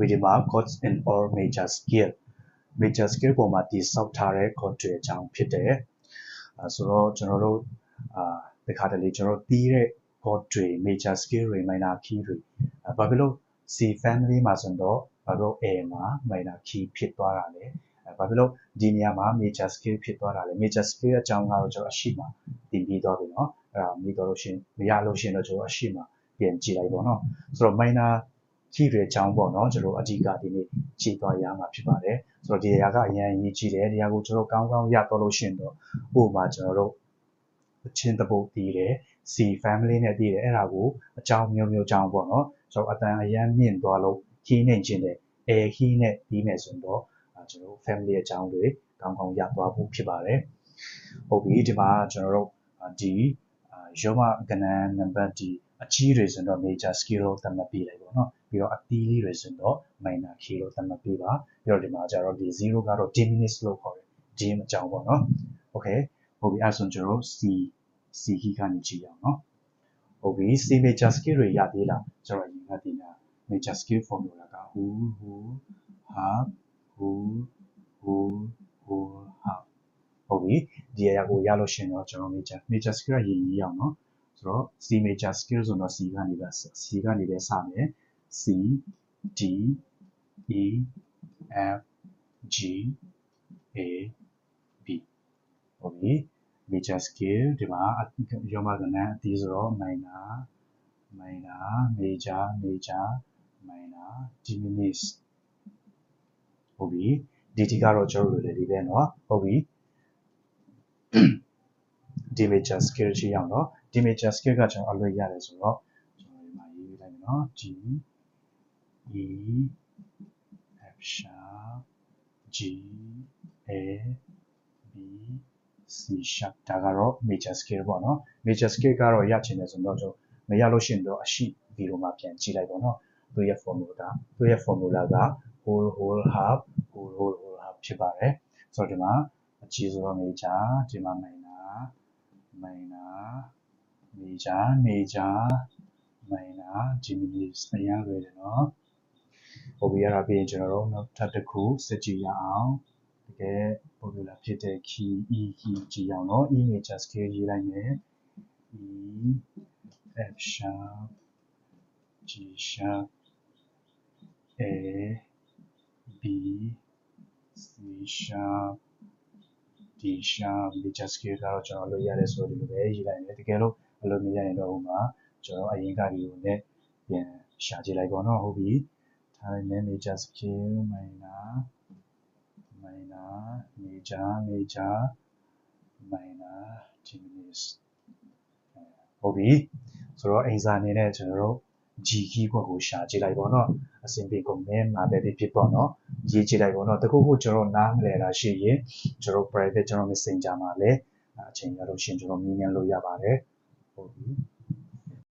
ဟုတ်ပြီဒီမှာ chords in all major scale ပေါ်မှာတည်ဆောက်ထားတဲ့ chord တွေအကြောင်းဖြစ်တယ်ဆိုတော့ကျွန်တော်တို့ဒီခါတလေကျွန်တော်တီးတဲ့ chord တွေ major scale တွေ minor key တွေဘာဖြစ်လို့ C family မှာဆိုတော့ဘာလို့ A မှာ minor key ဖြစ်သွားတာလဲဘာဖြစ်လို့ဒီနေရာမှာ major scale ဖြစ်သွားတာလဲ major scale အကြောင်းကတော့ကျွန်တော်အရှိမတင်ပြီးတော့ပြီเนาะအဲ့ဒါပြီးတော့လို့ရှင်မရလို့ရှင်တော့ကျွန်တော်အရှိမပြန်ကြည့်လိုက်ပေါ့เนาะဆိုတော့ minor key တွေအကြောင်းပေါ့เนาะကျွန်တော်အဓိကဒီနေ့ကြည့်သွားရမှာဖြစ်ပါတယ်ဆိုတော့ဒီနေရာကအရင်ရေးကြည့်တယ်ဒီနေရာကိုကျွန်တော်ကောင်းကောင်းရတော့လို့ရှင်တော့ဥပမာကျွန်တော်တို့အချင်းတပုတ်တည်တယ် C family နဲ့တည်တယ်အဲ့ဒါကိုအကြောင်းမျိုးအကြောင်းပေါ့เนาะဆိုတော့အတန်အရန်မြင့်သွားလို့ key နဲ့ချင်းတယ် A key နဲ့တည်မယ်ဆိုတော့ကျွန်တော် family အကြောင်းတွေကောင်းကောင်းရသွားဖို့ဖြစ်ပါတယ်ဟုတ်ပြီဒီမှာကျွန်တော်တို့ဒီရောမကဏ္ဍနံပါတ်ဒီအကြီးတွေဆိုတော့ major scale လို့သတ်မှတ်ပေးလိုက်ပေါ့เนาะပြီးတော့အသီးလေးတွေဆိုတော့ minor key လို့သတ်မှတ်ပေးပါပြီးတော့ဒီမှာကျတော့ဒီ0ကတော့ diminished လို့ခေါ်တယ် D အကြောင်းပေါ့เนาะ okay ဟုတ်ပြီအဲ့ဆိုကျွန်တော်တို့ C key ကနေကြည့်အောင်เนาะဟုတ်ပြီ C major scale တွေရသေးလားကျွန်တော်အရင်ကဒီနာ major scale formula က who half who half ဟုတ်ပြီဒီအရာကိုရလို့ရှင်တော့ကျွန်တော် major scale ရည်အောင်เนาะဆိုတော့ C major scale ဆိုတော့ C ကနေပဲစမယ် C D E F G A B ဟုတ်ပြီ major scale ဒီမှာရောမကဏ္ဍအသေးဆိုတော့ minor major minor diminished ဟုတ်ပြီဒီတိကတော့ကျွန်တော်တို့လေဒီပဲเนาะဟုတ်ပြီဒီ major scale ရှိအောင်เนาะဒီ major scale ကကျွန်တော်အလွတ်ရတယ်ဆိုတော့ကျွန်တော်ဒီမှာရေးလိုက်မယ်เนาะ G E F sharp G A B C sharp ဒါကတော့ major scale ပေါ့เนาะ major scale ကတော့ရချင်တယ်ဆိုတော့ကျွန်တော်မရလို့ရှိရင်တော့အရှိဗီဒီယိုမှာပြန်ကြည့်လိုက်ပေါ့เนาะသူရဲ့ formula က whole half ဖြစ်ပါတယ်ဆိုတော့ဒီမှာအကြီးဆိုတော့ major ဒီမှာ minor major diminished အရင်လွယ်တယ်เนาะဟုတ်ပြီအဲ့ဒါပြီးရင်ကျွန်တော်တို့နောက်ထပ်တစ်ခုစစ်ကြည့်ရအောင်တကယ် formula ဖြစ်တဲ့ key E key ကြည့်အောင်เนาะ E major scale ရေးလိုက်မယ် E F sharp G sharp A B C sharp D sharp major scale ကတော့ကျွန်တော်လုပ်ရတယ်ဆိုတော့ဒီလိုပဲရေးလိုက်မယ်တကယ်လို့အလုပ်မရရင်တော့ဟိုမှာကျွန်တော်အရင်ကဒီလိုနဲ့ပြန်ရှာကြည့်လိုက်ပေါ့နော်ဟုတ်ပြီထားလိုက်မယ် major scale minor major minor diminished ဟုတ်ပြီဆိုတော့အင်စာအနေနဲ့ကျွန်တော်တို့ G key ကိုရှာကြည့်လိုက်ပေါ့နော်အဆင်ပြေကုန်မယ်မှာပဲဖြစ်ပေါ့နော်ရေးကြည့်လိုက်ပေါ့နော်တခုခုကျွန်တော်နားမလည်တာရှိရင်ကျွန်တော် private ကျွန်တော် messenger မှာလည်းအချိန်ရလို့ရှင်ကျွန်တော်မြင်မြန်လို့ရပါတယ်ဟုတ်ပြီ